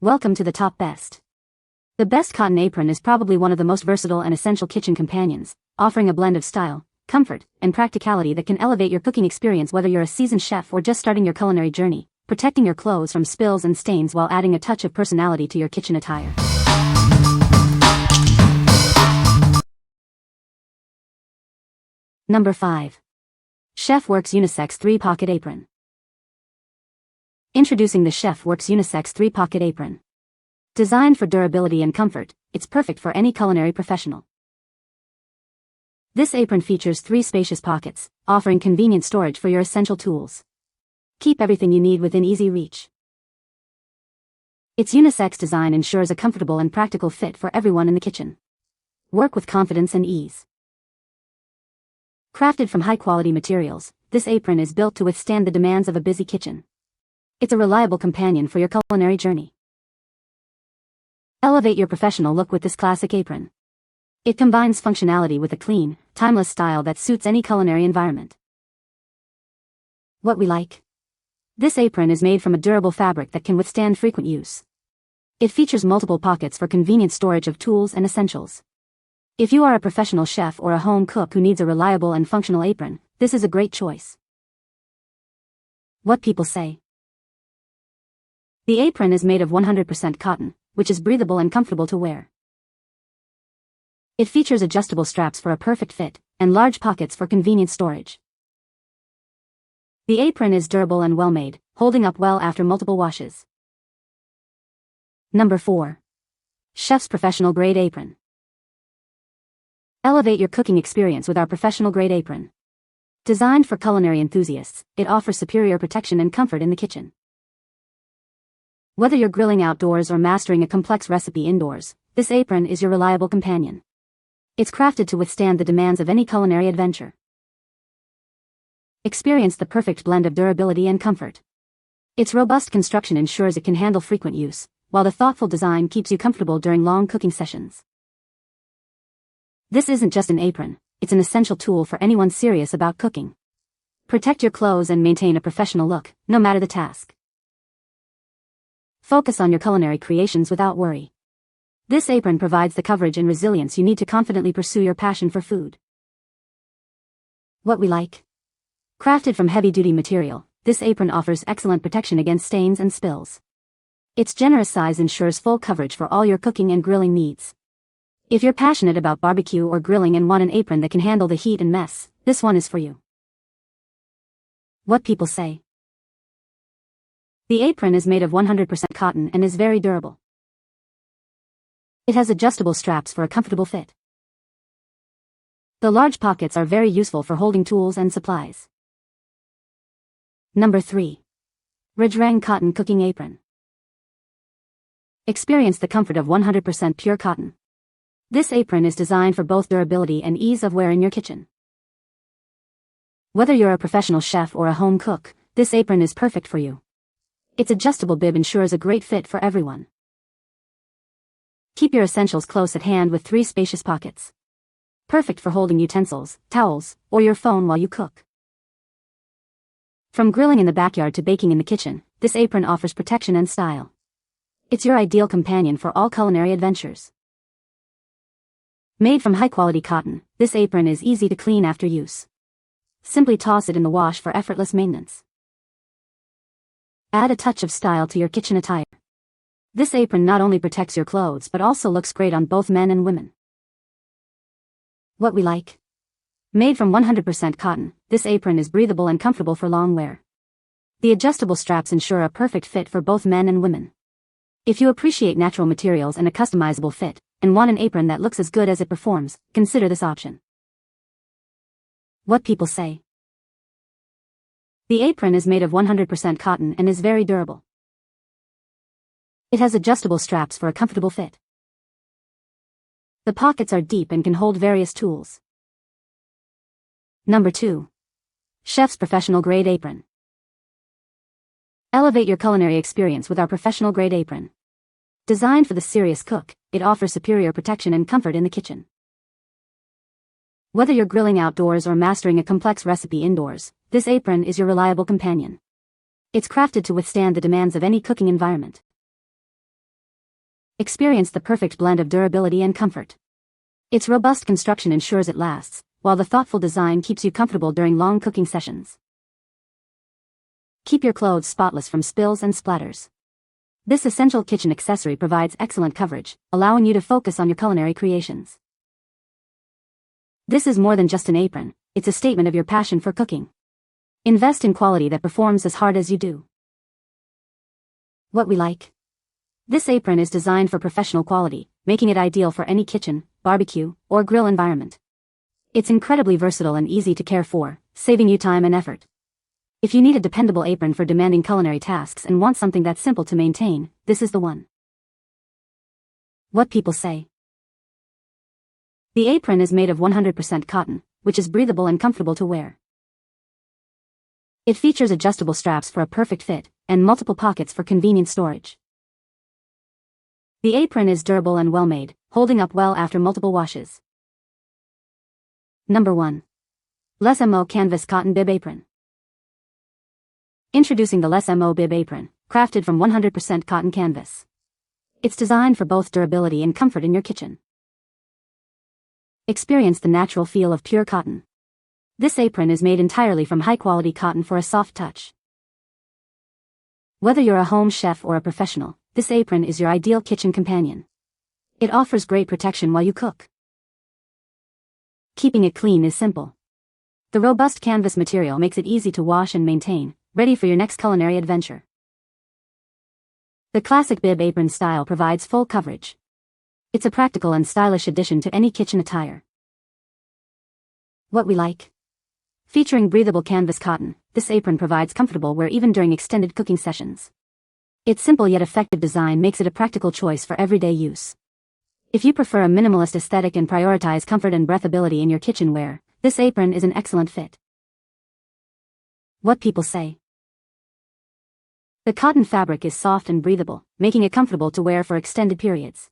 Welcome to the top best. The best cotton apron is probably one of the most versatile and essential kitchen companions, offering a blend of style, comfort, and practicality that can elevate your cooking experience whether you're a seasoned chef or just starting your culinary journey, protecting your clothes from spills and stains while adding a touch of personality to your kitchen attire. Number 5. Chef Works Unisex 3-Pocket Apron. Introducing the Chef Works Unisex 3-Pocket Apron. Designed for durability and comfort, it's perfect for any culinary professional. This apron features 3 spacious pockets, offering convenient storage for your essential tools. Keep everything you need within easy reach. Its unisex design ensures a comfortable and practical fit for everyone in the kitchen. Work with confidence and ease. Crafted from high-quality materials, this apron is built to withstand the demands of a busy kitchen. It's a reliable companion for your culinary journey. Elevate your professional look with this classic apron. It combines functionality with a clean, timeless style that suits any culinary environment. What we like? This apron is made from a durable fabric that can withstand frequent use. It features multiple pockets for convenient storage of tools and essentials. If you are a professional chef or a home cook who needs a reliable and functional apron, this is a great choice. What people say. The apron is made of 100% cotton, which is breathable and comfortable to wear. It features adjustable straps for a perfect fit, and large pockets for convenient storage. The apron is durable and well-made, holding up well after multiple washes. Number 4. Chef's Professional Grade Apron. Elevate your cooking experience with our professional grade apron. Designed for culinary enthusiasts, it offers superior protection and comfort in the kitchen. Whether you're grilling outdoors or mastering a complex recipe indoors, this apron is your reliable companion. It's crafted to withstand the demands of any culinary adventure. Experience the perfect blend of durability and comfort. Its robust construction ensures it can handle frequent use, while the thoughtful design keeps you comfortable during long cooking sessions. This isn't just an apron, it's an essential tool for anyone serious about cooking. Protect your clothes and maintain a professional look, no matter the task. Focus on your culinary creations without worry. This apron provides the coverage and resilience you need to confidently pursue your passion for food. What we like? Crafted from heavy-duty material, this apron offers excellent protection against stains and spills. Its generous size ensures full coverage for all your cooking and grilling needs. If you're passionate about barbecue or grilling and want an apron that can handle the heat and mess, this one is for you. What people say. The apron is made of 100% cotton and is very durable. It has adjustable straps for a comfortable fit. The large pockets are very useful for holding tools and supplies. Number 3. RAJRANG Cotton Cooking Apron. Experience the comfort of 100% pure cotton. This apron is designed for both durability and ease of wear in your kitchen. Whether you're a professional chef or a home cook, this apron is perfect for you. Its adjustable bib ensures a great fit for everyone. Keep your essentials close at hand with 3 spacious pockets. Perfect for holding utensils, towels, or your phone while you cook. From grilling in the backyard to baking in the kitchen, this apron offers protection and style. It's your ideal companion for all culinary adventures. Made from high-quality cotton, this apron is easy to clean after use. Simply toss it in the wash for effortless maintenance. Add a touch of style to your kitchen attire. This apron not only protects your clothes but also looks great on both men and women. What we like? Made from 100% cotton, this apron is breathable and comfortable for long wear. The adjustable straps ensure a perfect fit for both men and women. If you appreciate natural materials and a customizable fit, and want an apron that looks as good as it performs, consider this option. What people say. The apron is made of 100% cotton and is very durable. It has adjustable straps for a comfortable fit. The pockets are deep and can hold various tools. Number 2. Chef's Professional Grade Apron. Elevate your culinary experience with our professional grade apron. Designed for the serious cook, it offers superior protection and comfort in the kitchen. Whether you're grilling outdoors or mastering a complex recipe indoors, this apron is your reliable companion. It's crafted to withstand the demands of any cooking environment. Experience the perfect blend of durability and comfort. Its robust construction ensures it lasts, while the thoughtful design keeps you comfortable during long cooking sessions. Keep your clothes spotless from spills and splatters. This essential kitchen accessory provides excellent coverage, allowing you to focus on your culinary creations. This is more than just an apron, it's a statement of your passion for cooking. Invest in quality that performs as hard as you do. What we like. This apron is designed for professional quality, making it ideal for any kitchen, barbecue, or grill environment. It's incredibly versatile and easy to care for, saving you time and effort. If you need a dependable apron for demanding culinary tasks and want something that's simple to maintain, this is the one. What people say. The apron is made of 100% cotton, which is breathable and comfortable to wear. It features adjustable straps for a perfect fit, and multiple pockets for convenient storage. The apron is durable and well-made, holding up well after multiple washes. Number 1. LessMo Canvas Cotton Bib Apron. Introducing the LessMo Bib Apron, crafted from 100% cotton canvas. It's designed for both durability and comfort in your kitchen. Experience the natural feel of pure cotton. This apron is made entirely from high-quality cotton for a soft touch. Whether you're a home chef or a professional, this apron is your ideal kitchen companion. It offers great protection while you cook. Keeping it clean is simple. The robust canvas material makes it easy to wash and maintain, ready for your next culinary adventure. The classic bib apron style provides full coverage. It's a practical and stylish addition to any kitchen attire. What we like. Featuring breathable canvas cotton, this apron provides comfortable wear even during extended cooking sessions. Its simple yet effective design makes it a practical choice for everyday use. If you prefer a minimalist aesthetic and prioritize comfort and breathability in your kitchen wear, this apron is an excellent fit. What people say. The cotton fabric is soft and breathable, making it comfortable to wear for extended periods.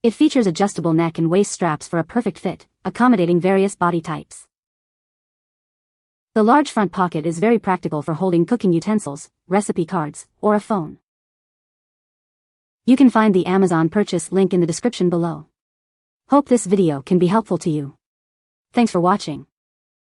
It features adjustable neck and waist straps for a perfect fit, accommodating various body types. The large front pocket is very practical for holding cooking utensils, recipe cards, or a phone. You can find the Amazon purchase link in the description below. Hope this video can be helpful to you. Thanks for watching.